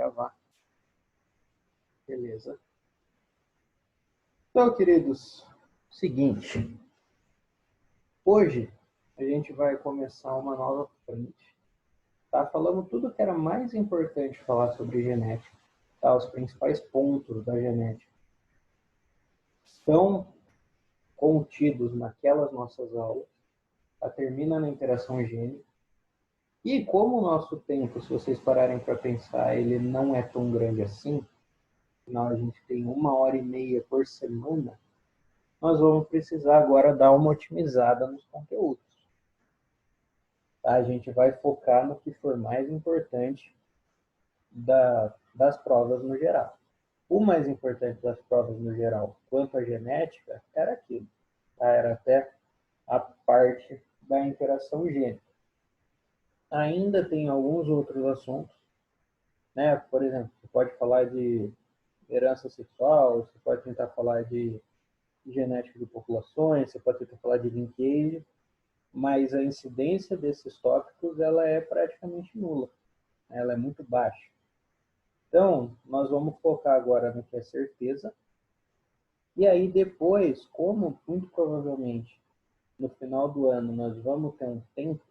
gravar. Beleza. Então, queridos, seguinte. Hoje a gente vai começar uma nova frente. Tá? Falamos tudo que era mais importante falar sobre genética. Tá? Os principais pontos da genética estão contidos naquelas nossas aulas. Tá? Termina na interação gênica. E como o nosso tempo, se vocês pararem para pensar, ele não é tão grande assim, afinal a gente tem 1h30 por semana, nós vamos precisar agora dar uma otimizada nos conteúdos. Tá? A gente vai focar no que for mais importante das provas no geral. O mais importante das provas no geral, quanto à genética, era aquilo. Tá? Era até a parte da interação gênica. Ainda tem alguns outros assuntos, né? Por exemplo, você pode falar de herança sexual, você pode tentar falar de genética de populações, você pode tentar falar de linkage, mas a incidência desses tópicos ela é praticamente nula, ela é muito baixa. Então, nós vamos focar agora no que é certeza, e aí depois, como muito provavelmente no final do ano nós vamos ter um tempo,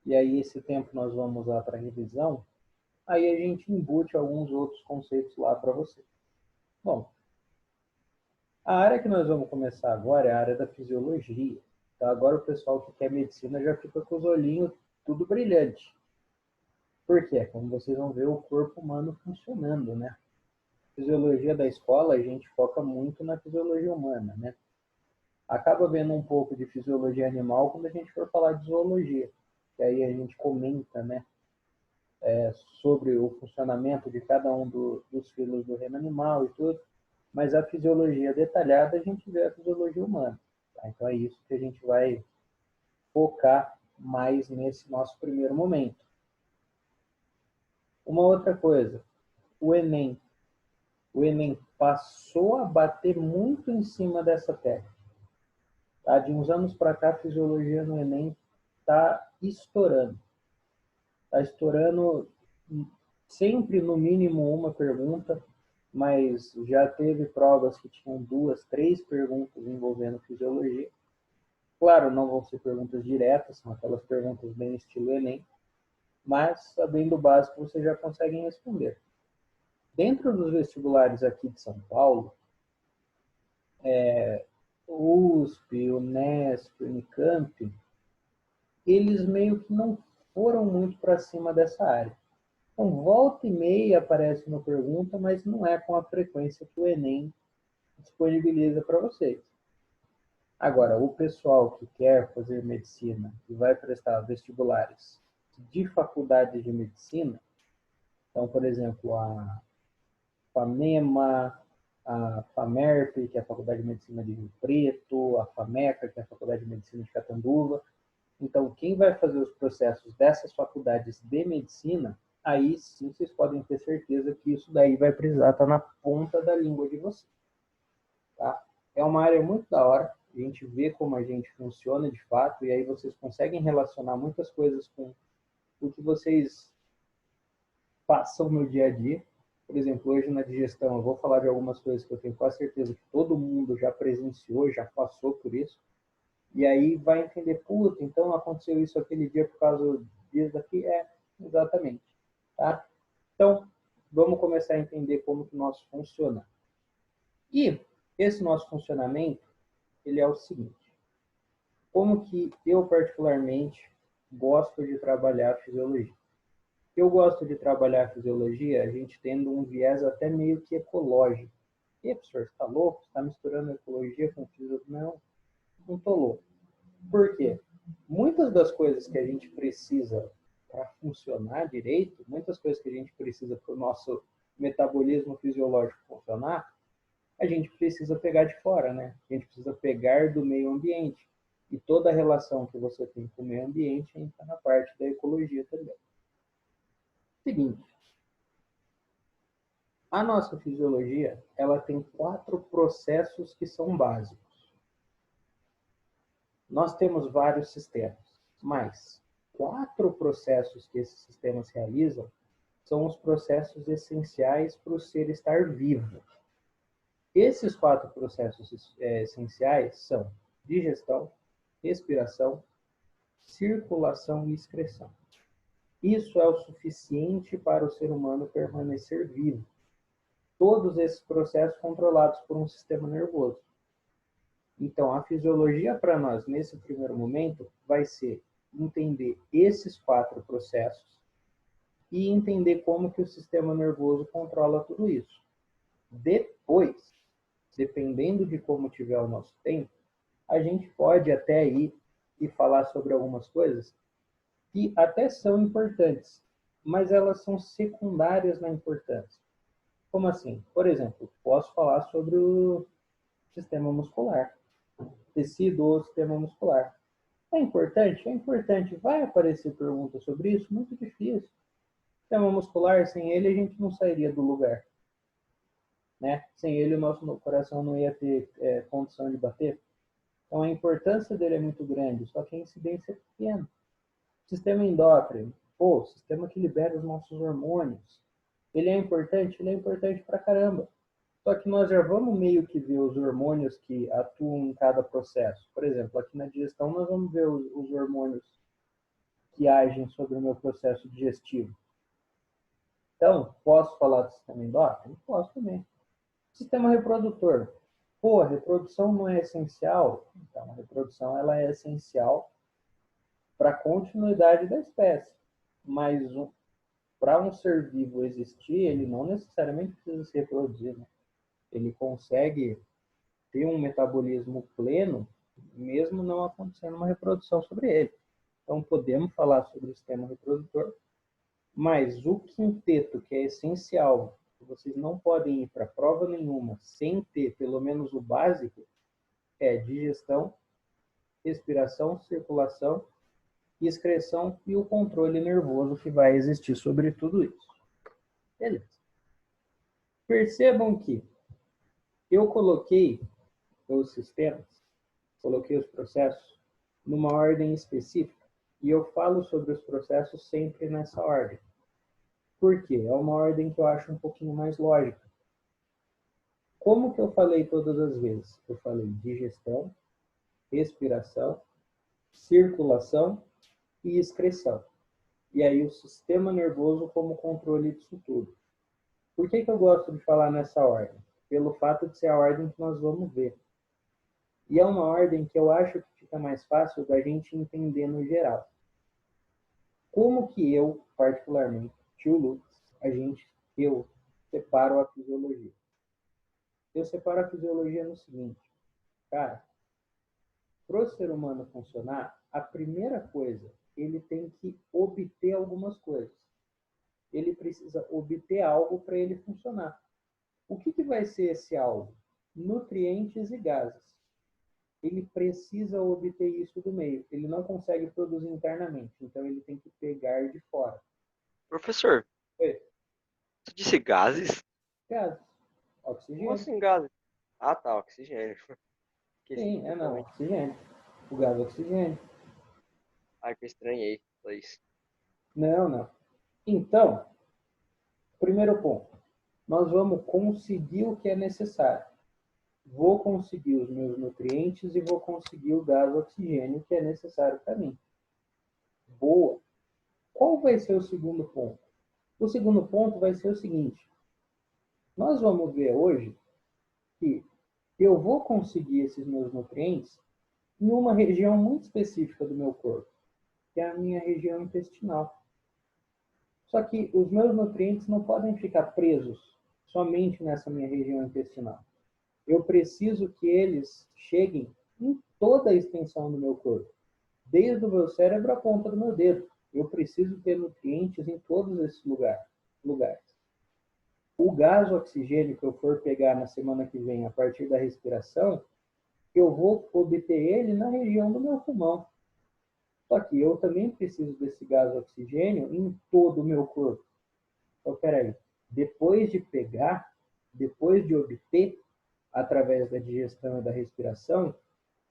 e aí esse tempo nós vamos usar para revisão, aí a gente embute alguns outros conceitos lá para você. Bom, a área que nós vamos começar agora é a área da fisiologia. Então, agora o pessoal que quer medicina já fica com os olhinhos tudo brilhante. Por quê? Como vocês vão ver o corpo humano funcionando, né? Fisiologia da escola, a gente foca muito na fisiologia humana, né? Acaba vendo um pouco de fisiologia animal quando a gente for falar de zoologia. Que aí a gente comenta, né? Sobre o funcionamento de cada um dos filos do reino animal e tudo. Mas a fisiologia detalhada, a gente vê a fisiologia humana. Tá? Então é isso que a gente vai focar mais nesse nosso primeiro momento. Uma outra coisa, o Enem. O Enem passou a bater muito em cima dessa tecla. Tá? De uns anos para cá, a fisiologia no Enem está estourando. Está estourando sempre no mínimo uma pergunta, mas já teve provas que tinham 2, 3 perguntas envolvendo fisiologia. Claro, não vão ser perguntas diretas, são aquelas perguntas bem estilo Enem, mas sabendo o básico você já consegue responder. Dentro dos vestibulares aqui de São Paulo, USP, Unesp, Unicamp, eles meio que não foram muito para cima dessa área. Então, volta e meia aparece uma pergunta, mas não é com a frequência que o Enem disponibiliza para vocês. Agora, o pessoal que quer fazer medicina e vai prestar vestibulares de faculdades de medicina, então, por exemplo, a FAMEMA, a FAMERP, que é a Faculdade de Medicina de Rio Preto, a FAMECA, que é a Faculdade de Medicina de Catanduva. Então, quem vai fazer os processos dessas faculdades de medicina, aí sim vocês podem ter certeza que isso daí vai precisar estar na ponta da língua de vocês. Tá? É uma área muito da hora, a gente vê como a gente funciona de fato, e aí vocês conseguem relacionar muitas coisas com o que vocês passam no dia a dia. Por exemplo, hoje na digestão eu vou falar de algumas coisas que eu tenho quase certeza que todo mundo já presenciou, já passou por isso. E aí vai entender, puta, então aconteceu isso aquele dia por causa disso daqui? Exatamente. Tá? Então, vamos começar a entender como que nós funcionamos. E esse nosso funcionamento, ele é o seguinte. Como que eu, particularmente, gosto de trabalhar a fisiologia? Eu gosto de trabalhar a fisiologia, a gente tendo um viés até meio que ecológico. E, professor, você está louco? Você está misturando ecologia com fisiologia? Não estou louco. Por quê? Muitas das coisas que a gente precisa para funcionar direito, muitas coisas que a gente precisa para o nosso metabolismo fisiológico funcionar, a gente precisa pegar de fora, né? A gente precisa pegar do meio ambiente. E toda a relação que você tem com o meio ambiente entra na parte da ecologia também. Seguinte, a nossa fisiologia, ela tem 4 processos que são básicos. Nós temos vários sistemas, mas 4 processos que esses sistemas realizam são os processos essenciais para o ser estar vivo. Esses 4 processos essenciais são digestão, respiração, circulação e excreção. Isso é o suficiente para o ser humano permanecer vivo. Todos esses processos controlados por um sistema nervoso. Então, a fisiologia para nós, nesse primeiro momento, vai ser entender esses 4 processos e entender como que o sistema nervoso controla tudo isso. Depois, dependendo de como tiver o nosso tempo, a gente pode até ir e falar sobre algumas coisas que até são importantes, mas elas são secundárias na importância. Como assim? Por exemplo, posso falar sobre o sistema muscular, tecido ou sistema muscular. É importante? É importante. Vai aparecer perguntas sobre isso? Muito difícil. Sistema muscular, sem ele a gente não sairia do lugar. Né? Sem ele o nosso coração não ia ter condição de bater. Então a importância dele é muito grande, só que a incidência é pequena. Sistema endócrino, sistema que libera os nossos hormônios. Ele é importante? Ele é importante pra caramba. Só que nós já vamos meio que ver os hormônios que atuam em cada processo. Por exemplo, aqui na digestão nós vamos ver os hormônios que agem sobre o meu processo digestivo. Então, posso falar do sistema endócrino? Posso também. Sistema reprodutor. A reprodução não é essencial? Então, a reprodução ela é essencial para a continuidade da espécie. Mas para um ser vivo existir, ele não necessariamente precisa se reproduzir. Né? Ele consegue ter um metabolismo pleno, mesmo não acontecendo uma reprodução sobre ele. Então, podemos falar sobre o sistema reprodutor, mas o quinteto, que é essencial, vocês não podem ir para prova nenhuma sem ter pelo menos o básico, é digestão, respiração, circulação, excreção e o controle nervoso que vai existir sobre tudo isso. Beleza. Percebam que eu coloquei os sistemas, coloquei os processos numa ordem específica e eu falo sobre os processos sempre nessa ordem. Por quê? É uma ordem que eu acho um pouquinho mais lógica. Como que eu falei todas as vezes? Eu falei digestão, respiração, circulação e excreção. E aí o sistema nervoso como controle disso tudo. Por que eu gosto de falar nessa ordem? Pelo fato de ser a ordem que nós vamos ver. E é uma ordem que eu acho que fica mais fácil da gente entender no geral. Como que eu, particularmente, tio Lucas, eu separo a fisiologia? Eu separo a fisiologia no seguinte, cara, para o ser humano funcionar, a primeira coisa, ele tem que obter algumas coisas. Ele precisa obter algo para ele funcionar. O que vai ser esse algo? Nutrientes e gases. Ele precisa obter isso do meio. Ele não consegue produzir internamente, então ele tem que pegar de fora. Professor, Oi. você disse gases? Gases. Oxigênio. Como assim gases? Ah, tá, oxigênio. Sim, oxigênio. O gás é oxigênio. Ai, que eu estranhei. Foi isso. Não. Então, primeiro ponto. Nós vamos conseguir o que é necessário. Vou conseguir os meus nutrientes e vou conseguir o gás oxigênio que é necessário para mim. Boa. Qual vai ser o segundo ponto? O segundo ponto vai ser o seguinte. Nós vamos ver hoje que eu vou conseguir esses meus nutrientes em uma região muito específica do meu corpo, que é a minha região intestinal. Só que os meus nutrientes não podem ficar presos somente nessa minha região intestinal. Eu preciso que eles cheguem em toda a extensão do meu corpo, desde o meu cérebro à ponta do meu dedo. Eu preciso ter nutrientes em todos esses lugares. O gás oxigênio que eu for pegar na semana que vem a partir da respiração, eu vou obter ele na região do meu pulmão. Só que eu também preciso desse gás oxigênio em todo o meu corpo. Então, peraí, depois de obter, através da digestão e da respiração,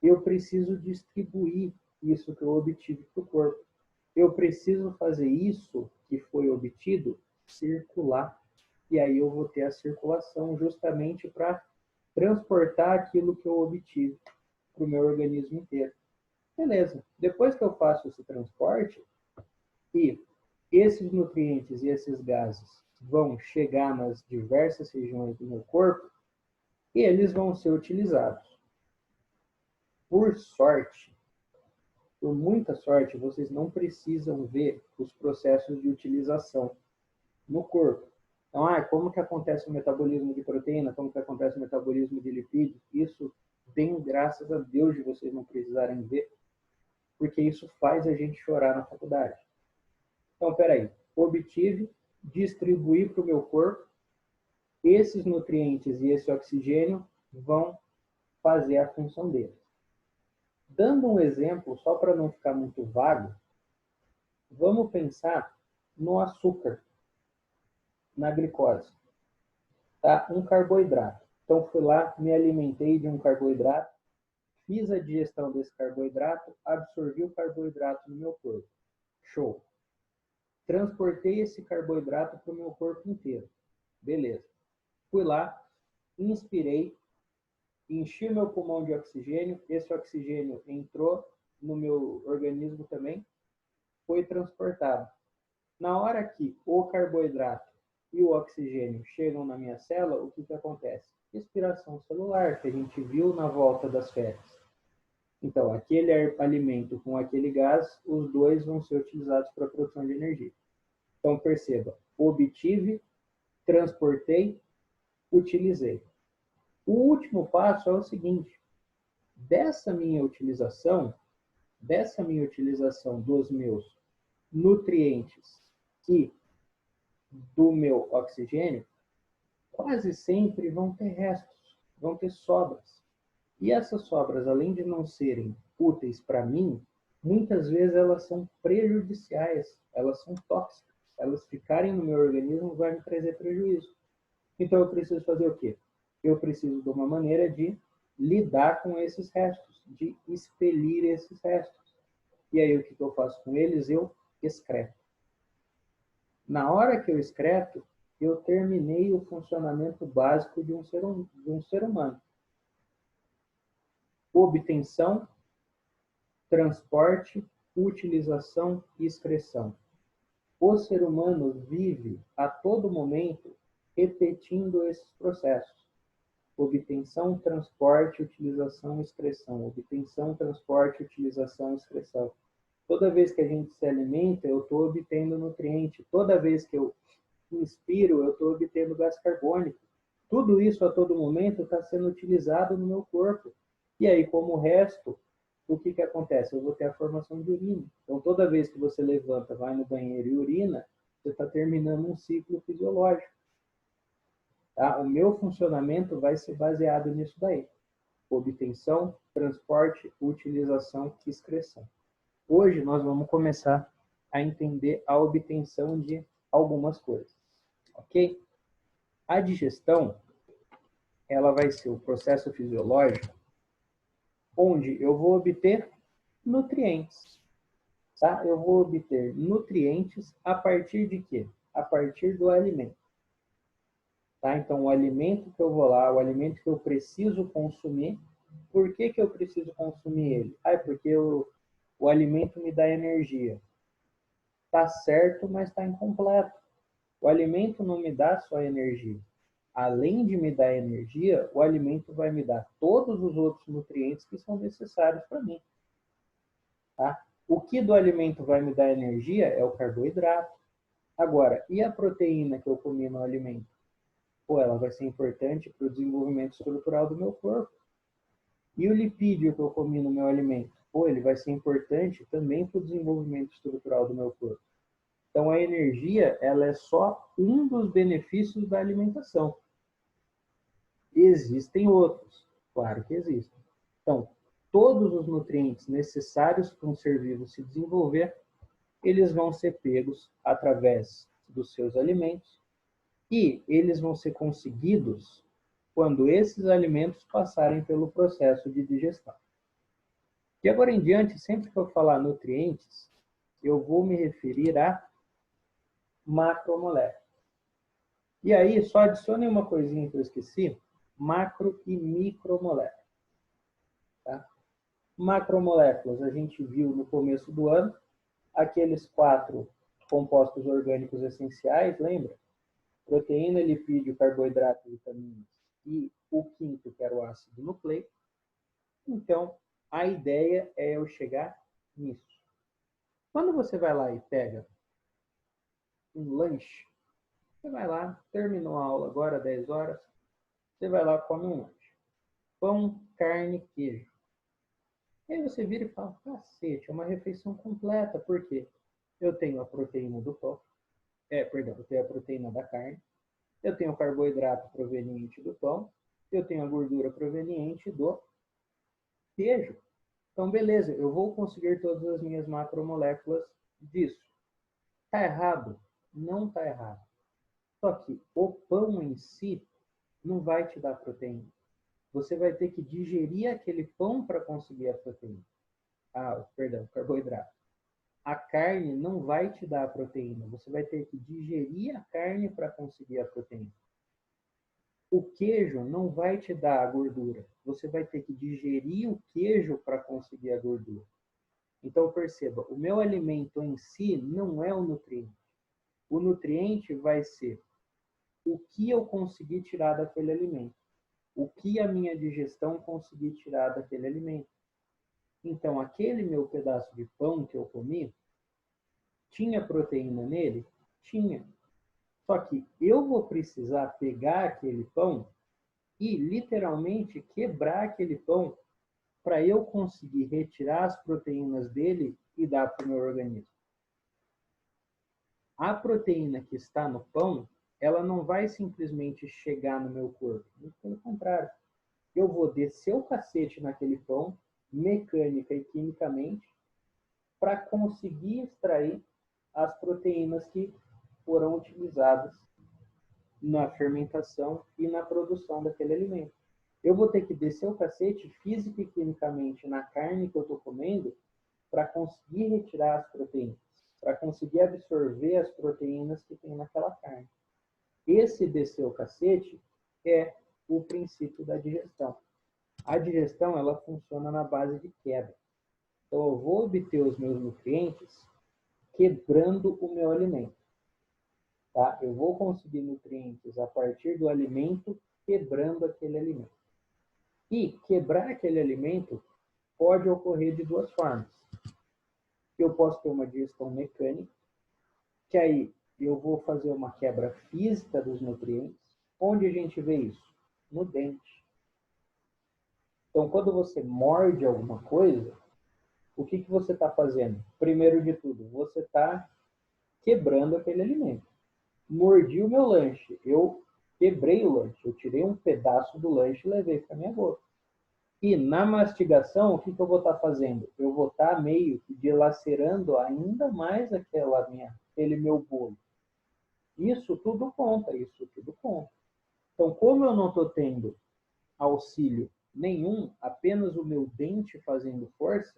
eu preciso distribuir isso que eu obtive para o corpo. Eu preciso fazer isso que foi obtido circular. E aí eu vou ter a circulação justamente para transportar aquilo que eu obtive para o meu organismo inteiro. Beleza. Depois que eu faço esse transporte, e esses nutrientes e esses gases vão chegar nas diversas regiões do meu corpo, e eles vão ser utilizados. Por sorte, por muita sorte, vocês não precisam ver os processos de utilização no corpo. Então, como que acontece o metabolismo de proteína, como que acontece o metabolismo de lipídios, isso bem graças a Deus de vocês não precisarem ver, porque isso faz a gente chorar na faculdade. Então, peraí, obtive, distribuí para o meu corpo, esses nutrientes e esse oxigênio vão fazer a função deles. Dando um exemplo, só para não ficar muito vago, vamos pensar no açúcar, na glicose. Tá? Um carboidrato. Então, fui lá, me alimentei de um carboidrato, fiz a digestão desse carboidrato, absorvi o carboidrato no meu corpo. Show. Transportei esse carboidrato para o meu corpo inteiro. Beleza. Fui lá, inspirei, enchi o meu pulmão de oxigênio, esse oxigênio entrou no meu organismo também, foi transportado. Na hora que o carboidrato e o oxigênio chegam na minha célula, o que acontece? Respiração celular, que a gente viu na volta das férias. Então, aquele alimento com aquele gás, os dois vão ser utilizados para a produção de energia. Então, perceba, obtive, transportei, utilizei. O último passo é o seguinte, dessa minha utilização dos meus nutrientes e do meu oxigênio, quase sempre vão ter restos, vão ter sobras. E essas sobras, além de não serem úteis para mim, muitas vezes elas são prejudiciais, elas são tóxicas. Elas ficarem no meu organismo vai me trazer prejuízo. Então eu preciso fazer o quê? Eu preciso de uma maneira de lidar com esses restos, de expelir esses restos. E aí o que eu faço com eles? Eu excreto. Na hora que eu excreto, eu terminei o funcionamento básico de um ser humano. Obtenção, transporte, utilização e excreção. O ser humano vive a todo momento repetindo esses processos. Obtenção, transporte, utilização, excreção. Obtenção, transporte, utilização, excreção. Toda vez que a gente se alimenta, eu estou obtendo nutriente. Toda vez que eu inspiro, eu estou obtendo gás carbônico. Tudo isso a todo momento está sendo utilizado no meu corpo. E aí, como resto, o que acontece? Eu vou ter a formação de urina. Então, toda vez que você levanta, vai no banheiro e urina, você está terminando um ciclo fisiológico. Tá? O meu funcionamento vai ser baseado nisso daí. Obtenção, transporte, utilização e excreção. Hoje nós vamos começar a entender a obtenção de algumas coisas. Ok? A digestão, ela vai ser o processo fisiológico onde eu vou obter nutrientes. Tá? Eu vou obter nutrientes a partir de quê? A partir do alimento. Tá? Então, o alimento que eu vou lá, o alimento que eu preciso consumir, por que eu preciso consumir ele? Porque o alimento me dá energia. Tá certo, mas está incompleto. O alimento não me dá só energia. Além de me dar energia, o alimento vai me dar todos os outros nutrientes que são necessários para mim. Tá? O que do alimento vai me dar energia é o carboidrato. Agora, e a proteína que eu comi no alimento? Ela vai ser importante para o desenvolvimento estrutural do meu corpo. E o lipídio que eu comi no meu alimento? Ele vai ser importante também para o desenvolvimento estrutural do meu corpo. Então, a energia, ela é só um dos benefícios da alimentação. Existem outros, claro que existem. Então, todos os nutrientes necessários para um ser vivo se desenvolver, eles vão ser pegos através dos seus alimentos e eles vão ser conseguidos quando esses alimentos passarem pelo processo de digestão. De agora em diante, sempre que eu falar nutrientes, eu vou me referir a macromoléculas. E aí, só adicione uma coisinha que eu esqueci, macro e micromoléculas. Tá? Macromoléculas, a gente viu no começo do ano, aqueles 4 compostos orgânicos essenciais, lembra? Proteína, lipídio, carboidrato, vitaminas e o quinto, que era o ácido nucleico. Então, a ideia é eu chegar nisso. Quando você vai lá e pega um lanche, você vai lá, terminou a aula agora, 10 horas, você vai lá e come um lanche. Pão, carne, queijo. E aí você vira e fala, cacete, é uma refeição completa. Por quê? Eu tenho a proteína do pão, eu tenho a proteína da carne, eu tenho o carboidrato proveniente do pão, eu tenho a gordura proveniente do queijo. Então, beleza, eu vou conseguir todas as minhas macromoléculas disso. Está errado? Não está errado. Só que o pão em si não vai te dar proteína. Você vai ter que digerir aquele pão para conseguir a proteína. Carboidrato. A carne não vai te dar a proteína. Você vai ter que digerir a carne para conseguir a proteína. O queijo não vai te dar a gordura. Você vai ter que digerir o queijo para conseguir a gordura. Então, perceba, o meu alimento em si não é o nutriente. O nutriente vai ser o que eu consegui tirar daquele alimento. O que a minha digestão conseguir tirar daquele alimento. Então, aquele meu pedaço de pão que eu comi, tinha proteína nele? Tinha. Só que eu vou precisar pegar aquele pão e literalmente quebrar aquele pão para eu conseguir retirar as proteínas dele e dar para o meu organismo. A proteína que está no pão, ela não vai simplesmente chegar no meu corpo. Muito pelo contrário. Eu vou descer o cacete naquele pão, mecânica e quimicamente, para conseguir extrair as proteínas que foram utilizadas na fermentação e na produção daquele alimento. Eu vou ter que descer o cacete física e quimicamente na carne que eu estou comendo para conseguir retirar as proteínas, para conseguir absorver as proteínas que tem naquela carne. Esse descer o cacete é o princípio da digestão. A digestão, ela funciona na base de quebra. Então, eu vou obter os meus nutrientes quebrando o meu alimento. Tá? Eu vou conseguir nutrientes a partir do alimento, quebrando aquele alimento. E quebrar aquele alimento pode ocorrer de duas formas. Eu posso ter uma digestão mecânica, que aí eu vou fazer uma quebra física dos nutrientes. Onde a gente vê isso? No dente. Então, quando você morde alguma coisa, o que você está fazendo? Primeiro de tudo, você está quebrando aquele alimento. Mordi o meu lanche, eu quebrei o lanche, eu tirei um pedaço do lanche e levei para minha boca. E na mastigação, o que eu vou estar fazendo? Eu vou estar meio que dilacerando ainda mais aquele meu bolo. Isso tudo conta, isso tudo conta. Então, como eu não estou tendo auxílio nenhum, apenas o meu dente fazendo força,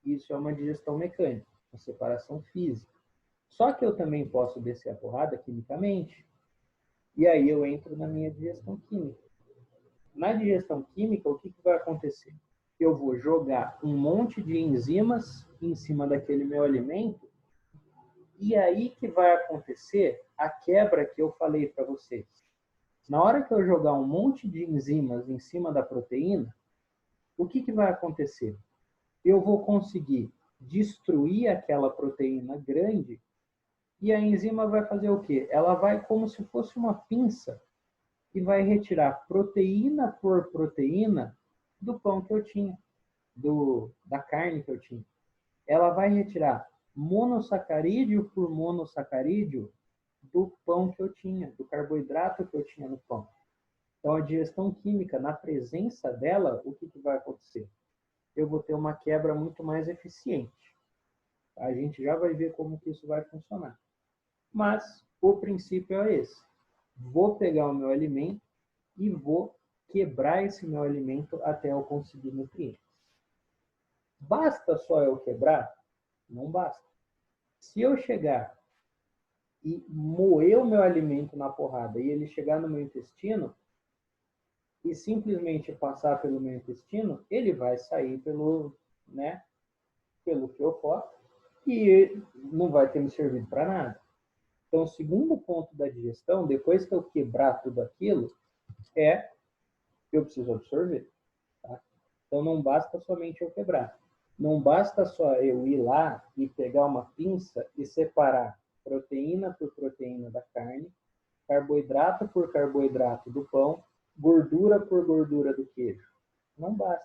isso é uma digestão mecânica, uma separação física. Só que eu também posso descer a porrada quimicamente, e aí eu entro na minha digestão química. Na digestão química, o que vai acontecer? Eu vou jogar um monte de enzimas em cima daquele meu alimento, e aí que vai acontecer a quebra que eu falei para vocês. Na hora que eu jogar um monte de enzimas em cima da proteína, o que vai acontecer? Eu vou conseguir destruir aquela proteína grande e a enzima vai fazer o quê? Ela vai como se fosse uma pinça e vai retirar proteína por proteína do pão que eu tinha, da carne que eu tinha. Ela vai retirar monossacarídeo por monossacarídeo do pão que eu tinha, do carboidrato que eu tinha no pão. Então, a digestão química, na presença dela, o que vai acontecer? Eu vou ter uma quebra muito mais eficiente. A gente já vai ver como que isso vai funcionar. Mas o princípio é esse. Vou pegar o meu alimento e vou quebrar esse meu alimento até eu conseguir nutrientes. Basta só eu quebrar? Não basta. Se eu chegar e moer o meu alimento na porrada e ele chegar no meu intestino e simplesmente passar pelo meu intestino, ele vai sair pelo, né, pelo fiofó e não vai ter me servido para nada. Então, o segundo ponto da digestão, depois que eu quebrar tudo aquilo, é que eu preciso absorver. Tá? Então, não basta somente eu quebrar. Não basta só eu ir lá e pegar uma pinça e separar proteína por proteína da carne, carboidrato por carboidrato do pão, gordura por gordura do queijo. Não basta.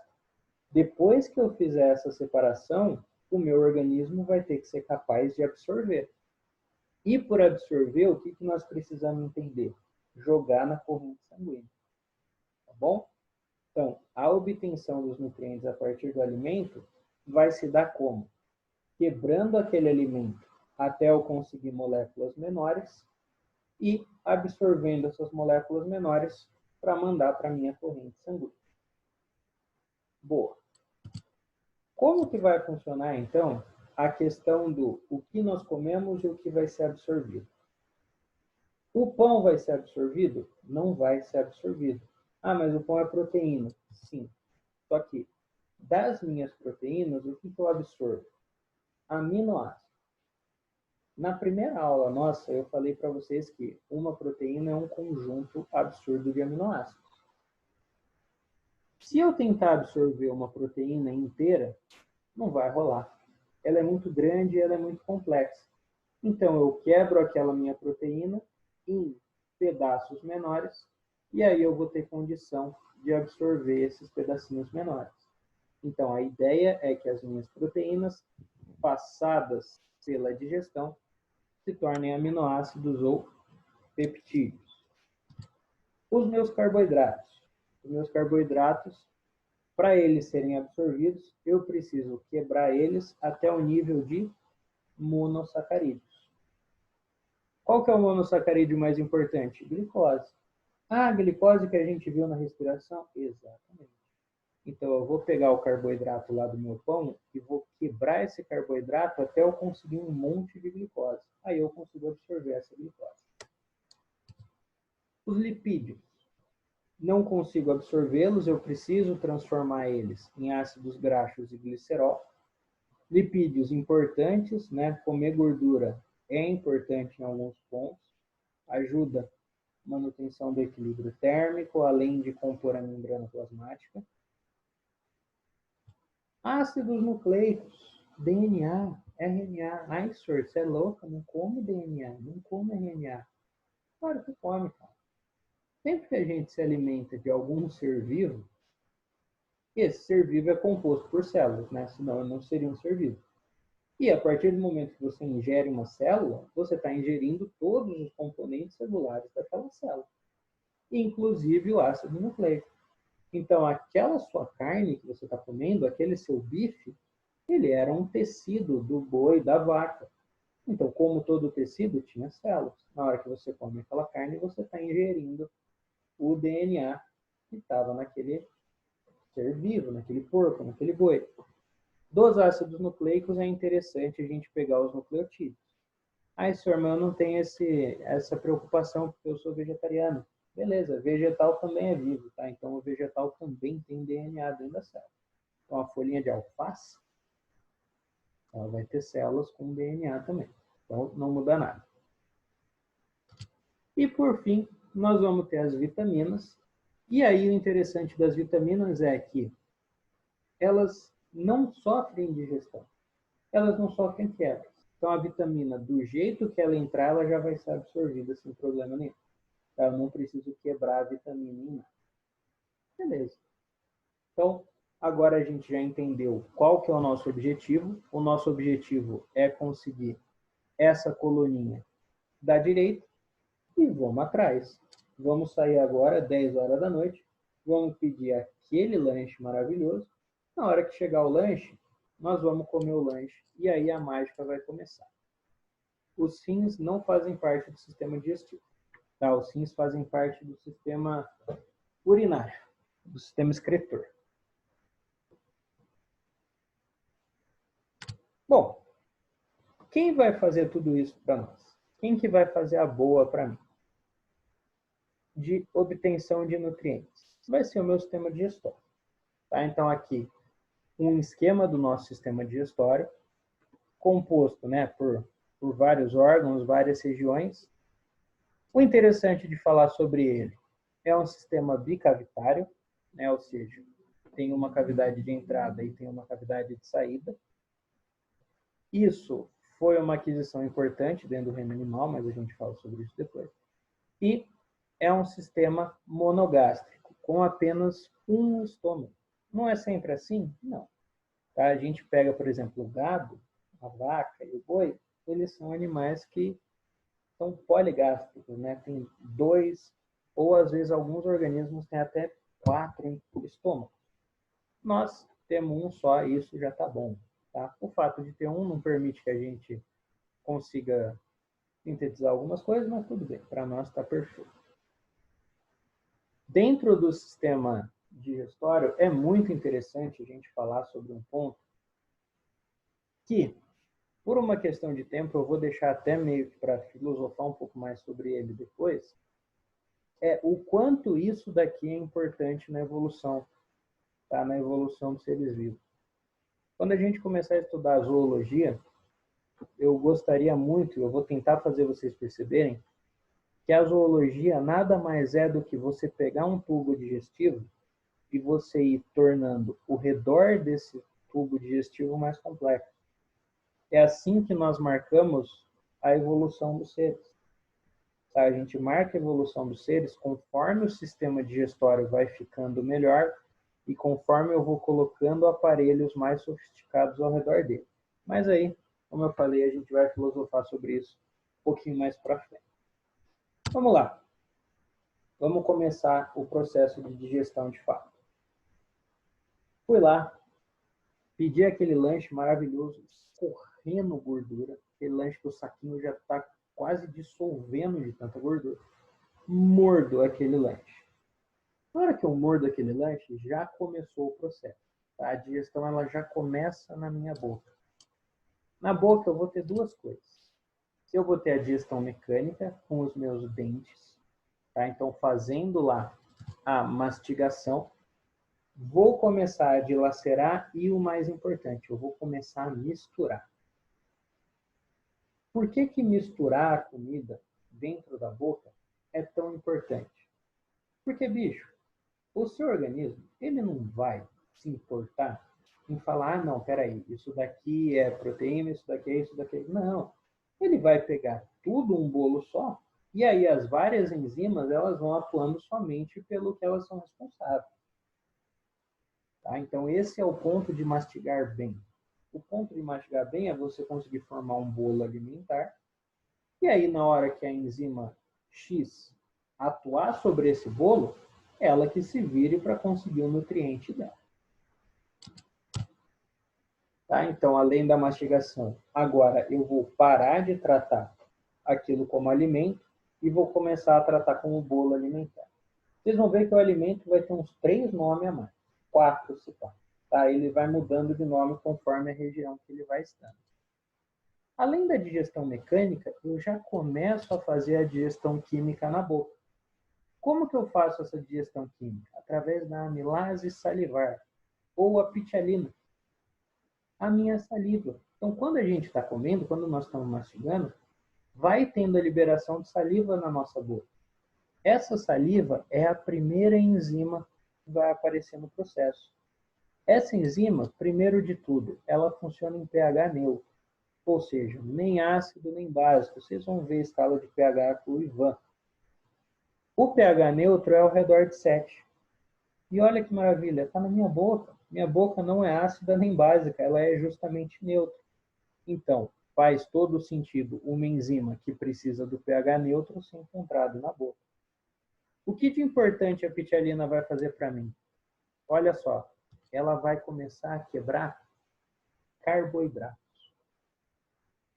Depois que eu fizer essa separação, o meu organismo vai ter que ser capaz de absorver. E por absorver, o que nós precisamos entender? Jogar na corrente sanguínea. Tá bom? Então, a obtenção dos nutrientes a partir do alimento vai se dar como? Quebrando aquele alimento até eu conseguir moléculas menores e absorvendo essas moléculas menores para mandar para a minha corrente sanguínea. Boa. Como que vai funcionar, então, a questão do o que nós comemos e o que vai ser absorvido? O pão vai ser absorvido? Não vai ser absorvido. Ah, mas o pão é proteína. Sim. Só que, das minhas proteínas, o que eu absorvo? Aminoácidos. Na primeira aula nossa, eu falei para vocês que uma proteína é um conjunto absurdo de aminoácidos. Se eu tentar absorver uma proteína inteira, não vai rolar. Ela é muito grande e ela é muito complexa. Então, eu quebro aquela minha proteína em pedaços menores e aí eu vou ter condição de absorver esses pedacinhos menores. Então, a ideia é que as minhas proteínas, passadas pela digestão, se tornem aminoácidos ou peptídeos. Os meus carboidratos. Os meus carboidratos, para eles serem absorvidos, eu preciso quebrar eles até o nível de monossacarídeos. Qual que é o monossacarídeo mais importante? Glicose. Ah, a glicose que a gente viu na respiração? Exatamente. Então, eu vou pegar o carboidrato lá do meu pão e vou quebrar esse carboidrato até eu conseguir um monte de glicose. Aí eu consigo absorver essa glicose. Os lipídios. Não consigo absorvê-los, eu preciso transformar eles em ácidos graxos e glicerol. Lipídios importantes, né? Comer gordura é importante em alguns pontos, ajuda na manutenção do equilíbrio térmico, além de compor a membrana plasmática. Ácidos nucleicos, DNA, RNA. Ai, senhor, você é louca? Não come DNA, não come RNA. Claro que come, cara. Sempre que a gente se alimenta de algum ser vivo, esse ser vivo é composto por células, né? Senão não seria um ser vivo. E a partir do momento que você ingere uma célula, você está ingerindo todos os componentes celulares daquela célula, inclusive o ácido nucleico. Então, aquela sua carne que você está comendo, aquele seu bife, ele era um tecido do boi, da vaca. Então, como todo tecido, tinha células. Na hora que você come aquela carne, você está ingerindo o DNA que estava naquele ser vivo, naquele porco, naquele boi. Dos ácidos nucleicos é interessante a gente pegar os nucleotídeos. Ah, senhor, mas eu não tenho essa preocupação porque eu sou vegetariano. Beleza, vegetal também é vivo, tá? Então o vegetal também tem DNA dentro da célula. Então a folhinha de alface, ela vai ter células com DNA também. Então não muda nada. E por fim, nós vamos ter as vitaminas. E aí o interessante das vitaminas é que elas não sofrem digestão. Elas não sofrem quebra. Então, a vitamina, do jeito que ela entrar, ela já vai ser absorvida sem problema nenhum. Eu não preciso quebrar a vitamina em nada. Beleza. Então, agora a gente já entendeu qual que é o nosso objetivo. O nosso objetivo é conseguir essa coluninha da direita e vamos atrás. Vamos sair agora, 10 horas da noite. Vamos pedir aquele lanche maravilhoso. Na hora que chegar o lanche, nós vamos comer o lanche e aí a mágica vai começar. Os rins não fazem parte do sistema digestivo. Tá? Os rins fazem parte do sistema urinário, do sistema excretor. Bom, quem vai fazer tudo isso para nós? quem que vai fazer a boa para mim? De obtenção de nutrientes. Vai ser o meu sistema digestório. Tá? Então, aqui, um esquema do nosso sistema digestório, composto, né, por vários órgãos, várias regiões. O interessante de falar sobre ele é um sistema bicavitário, né, ou seja, tem uma cavidade de entrada e tem uma cavidade de saída. Isso foi uma aquisição importante dentro do reino animal, mas a gente fala sobre isso depois. E é um sistema monogástrico, com apenas um estômago. Não é sempre assim? Não. Tá? A gente pega, por exemplo, o gado, a vaca e o boi, eles são animais que são poligástricos, né? Tem 2, ou às vezes alguns organismos têm até 4 estômagos. Nós temos um só e isso já está bom. Tá? O fato de ter um não permite que a gente consiga sintetizar algumas coisas, mas tudo bem, para nós está perfeito. Dentro do sistema digestório, é muito interessante a gente falar sobre um ponto que, por uma questão de tempo, eu vou deixar até meio que para filosofar um pouco mais sobre ele depois, é o quanto isso daqui é importante na evolução, tá? Na evolução dos seres vivos. Quando a gente começar a estudar a zoologia, eu gostaria muito, eu vou tentar fazer vocês perceberem, que a zoologia nada mais é do que você pegar um tubo digestivo e você ir tornando o redor desse tubo digestivo mais complexo. É assim que nós marcamos a evolução dos seres. Tá? A gente marca a evolução dos seres conforme o sistema digestório vai ficando melhor e conforme eu vou colocando aparelhos mais sofisticados ao redor dele. Mas aí, como eu falei, a gente vai filosofar sobre isso um pouquinho mais para frente. Vamos lá. Vamos começar o processo de digestão de fato. Fui lá, pedi aquele lanche maravilhoso, escorrendo gordura. Aquele lanche que o saquinho já está quase dissolvendo de tanta gordura. Mordo aquele lanche. Na hora que eu mordo aquele lanche, já começou o processo. Tá? A digestão ela já começa na minha boca. Na boca eu vou ter duas coisas. Eu vou ter a digestão mecânica com os meus dentes. Tá? Então, fazendo lá a mastigação, vou começar a dilacerar e o mais importante, eu vou começar a misturar. Por que que misturar a comida dentro da boca é tão importante? Porque, bicho, o seu organismo, ele não vai se importar em falar, ah, não, peraí, isso daqui é proteína, isso daqui é isso, daqui é... Não. Ele vai pegar tudo um bolo só, e aí as várias enzimas, elas vão atuando somente pelo que elas são responsáveis. Tá? Então, esse é o ponto de mastigar bem. O ponto de mastigar bem é você conseguir formar um bolo alimentar, e aí na hora que a enzima X atuar sobre esse bolo, ela que se vire para conseguir o nutriente dela. Tá? Então, além da mastigação, agora eu vou parar de tratar aquilo como alimento e vou começar a tratar como bolo alimentar. Vocês vão ver que o alimento vai ter uns 3 nomes a mais. 4 se pá. Tá? Ele vai mudando de nome conforme a região que ele vai estando. Além da digestão mecânica, eu já começo a fazer a digestão química na boca. Como que eu faço essa digestão química? Através da amilase salivar, ou a pitialina. A minha saliva. Então, quando a gente está comendo, quando nós estamos mastigando, vai tendo a liberação de saliva na nossa boca. Essa saliva é a primeira enzima que vai aparecer no processo. Essa enzima, primeiro de tudo, ela funciona em pH neutro, ou seja, nem ácido nem básico. Vocês vão ver a escala de pH com o Ivan. O pH neutro é ao redor de 7. E olha que maravilha, está na minha boca. Minha boca não é ácida nem básica, ela é justamente neutra. Então, faz todo sentido uma enzima que precisa do pH neutro ser encontrado na boca. O que de importante a pitialina vai fazer para mim? Olha só, ela vai começar a quebrar carboidratos.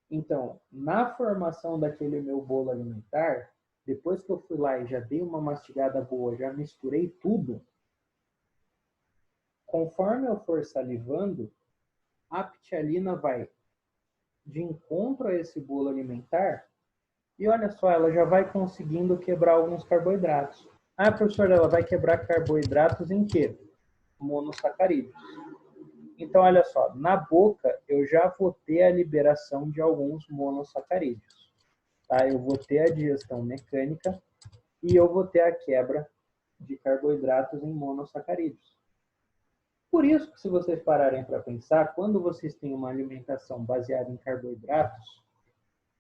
Então, na formação daquele meu bolo alimentar, depois que eu fui lá e já dei uma mastigada boa, já misturei tudo, conforme eu for salivando, a pitialina vai de encontro a esse bolo alimentar E olha só, ela já vai conseguindo quebrar alguns carboidratos. Ah, professora, ela vai quebrar carboidratos em quê? Monossacarídeos. Então, olha só, na boca eu já vou ter a liberação de alguns monossacarídeos. Tá? Eu vou ter a digestão mecânica e eu vou ter a quebra de carboidratos em monossacarídeos. Por isso que, se vocês pararem para pensar, quando vocês têm uma alimentação baseada em carboidratos,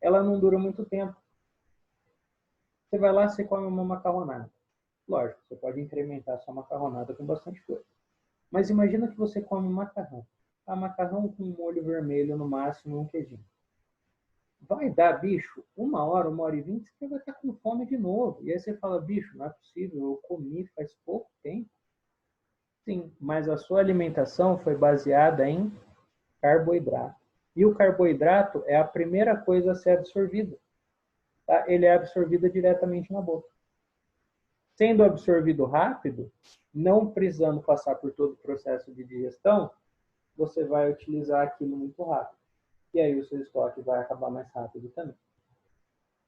ela não dura muito tempo. Você vai lá, você come uma macarronada. Lógico, você pode incrementar sua macarronada com bastante coisa. Mas imagina que você come macarrão. Macarrão com molho vermelho no máximo, um queijinho. Vai dar, bicho, 1 hora, 1 hora e 20, você vai estar com fome de novo. E aí você fala, bicho, não é possível, eu comi faz pouco tempo. Sim, mas a sua alimentação foi baseada em carboidrato. E o carboidrato é a primeira coisa a ser absorvida. Tá? Ele é absorvido diretamente na boca. Sendo absorvido rápido, não precisando passar por todo o processo de digestão, você vai utilizar aquilo muito rápido. E aí o seu estoque vai acabar mais rápido também.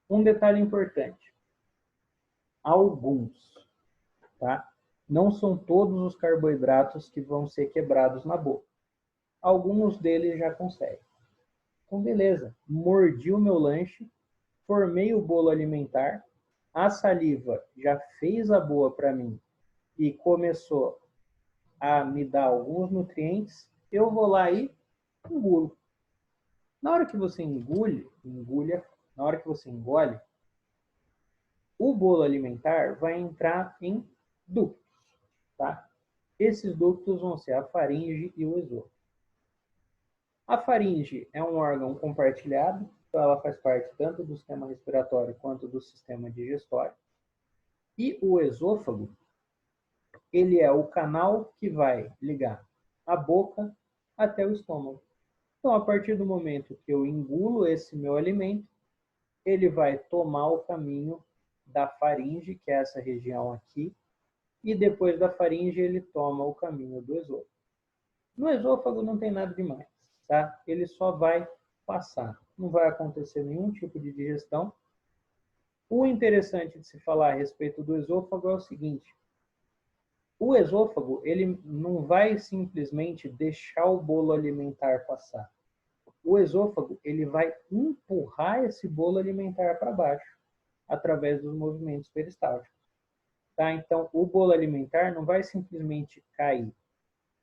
Um detalhe importante. Alguns, tá? Não são todos os carboidratos que vão ser quebrados na boca. Alguns deles já conseguem. Então, beleza. Mordi o meu lanche, formei o bolo alimentar, a saliva já fez a boa para mim e começou a me dar alguns nutrientes, eu vou lá e engulo. Na hora que você na hora que você engole, o bolo alimentar vai entrar em ductos, tá? Esses ductos vão ser a faringe e o esôfago. A faringe é um órgão compartilhado, então ela faz parte tanto do sistema respiratório quanto do sistema digestório. E o esôfago, ele é o canal que vai ligar a boca até o estômago. Então, a partir do momento que eu engulo esse meu alimento, ele vai tomar o caminho da faringe, que é essa região aqui, e depois da faringe ele toma o caminho do esôfago. No esôfago não tem nada demais, tá? Ele só vai passar, não vai acontecer nenhum tipo de digestão. O interessante de se falar a respeito do esôfago é o seguinte: o esôfago, ele não vai simplesmente deixar o bolo alimentar passar. O esôfago, ele vai empurrar esse bolo alimentar para baixo, através dos movimentos peristálticos. Tá? Então, o bolo alimentar não vai simplesmente cair.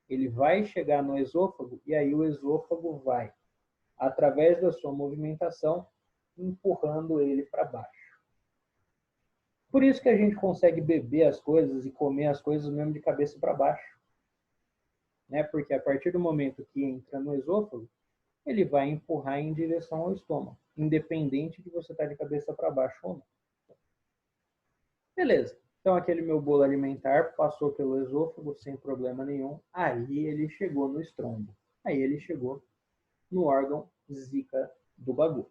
Ele vai chegar no esôfago e aí o esôfago vai, através da sua movimentação, empurrando ele para baixo. Por isso que a gente consegue beber as coisas e comer as coisas mesmo de cabeça para baixo. Né? Porque a partir do momento que entra no esôfago, ele vai empurrar em direção ao estômago, independente de você estar de cabeça para baixo ou não. Beleza. Então, aquele meu bolo alimentar passou pelo esôfago sem problema nenhum. Aí ele chegou no estrombo. Aí ele chegou no órgão zica do bagulho.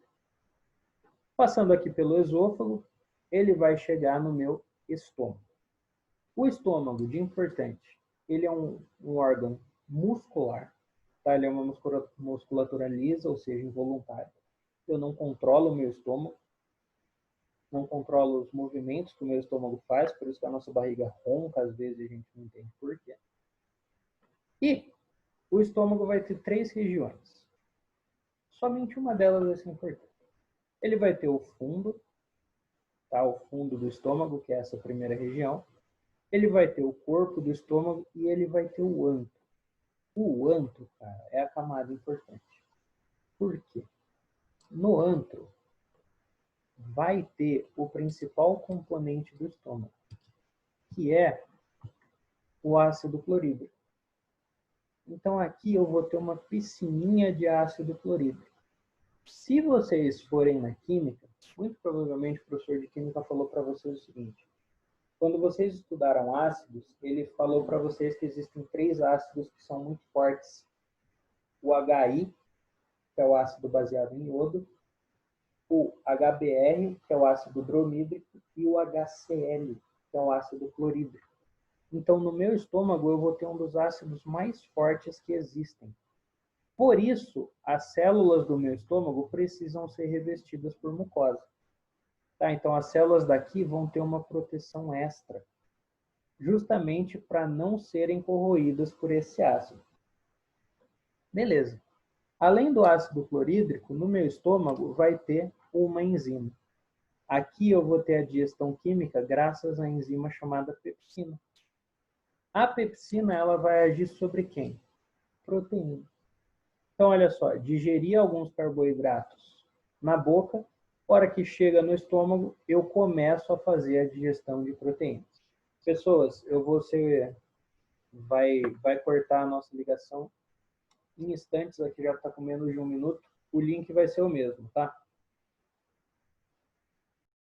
Passando aqui pelo esôfago, ele vai chegar no meu estômago. O estômago, de importante, ele é um órgão muscular. Tá? Ele é uma musculatura lisa, ou seja, involuntária. Eu não controlo o meu estômago. Não controlo os movimentos que o meu estômago faz, por isso que a nossa barriga ronca, às vezes a gente não entende por quê. E o estômago vai ter 3 regiões. Somente uma delas vai ser importante. Ele vai ter o fundo, tá? O fundo do estômago, que é essa primeira região. Ele vai ter o corpo do estômago e ele vai ter o antro. O antro, cara, é a camada importante. Por quê? No antro, vai ter o principal componente do estômago, que é o ácido clorídrico. Então aqui eu vou ter uma piscininha de ácido clorídrico. Se vocês forem na química, muito provavelmente o professor de química falou para vocês o seguinte: quando vocês estudaram ácidos, ele falou para vocês que existem 3 ácidos que são muito fortes. O HI, que é o ácido baseado em iodo, o HBr, que é o ácido bromídrico, e o HCl, que é o ácido clorídrico. Então, no meu estômago, eu vou ter um dos ácidos mais fortes que existem. Por isso, as células do meu estômago precisam ser revestidas por mucosa. Tá? Então, as células daqui vão ter uma proteção extra, justamente para não serem corroídas por esse ácido. Beleza. Além do ácido clorídrico, no meu estômago vai ter uma enzima. Aqui eu vou ter a digestão química graças à enzima chamada pepsina. A pepsina ela vai agir sobre quem? Proteína. Então, olha só, digerir alguns carboidratos na boca, hora que chega no estômago, eu começo a fazer a digestão de proteínas. Pessoas, vai cortar a nossa ligação em instantes, aqui já está com menos de 1 minuto, o link vai ser o mesmo, tá?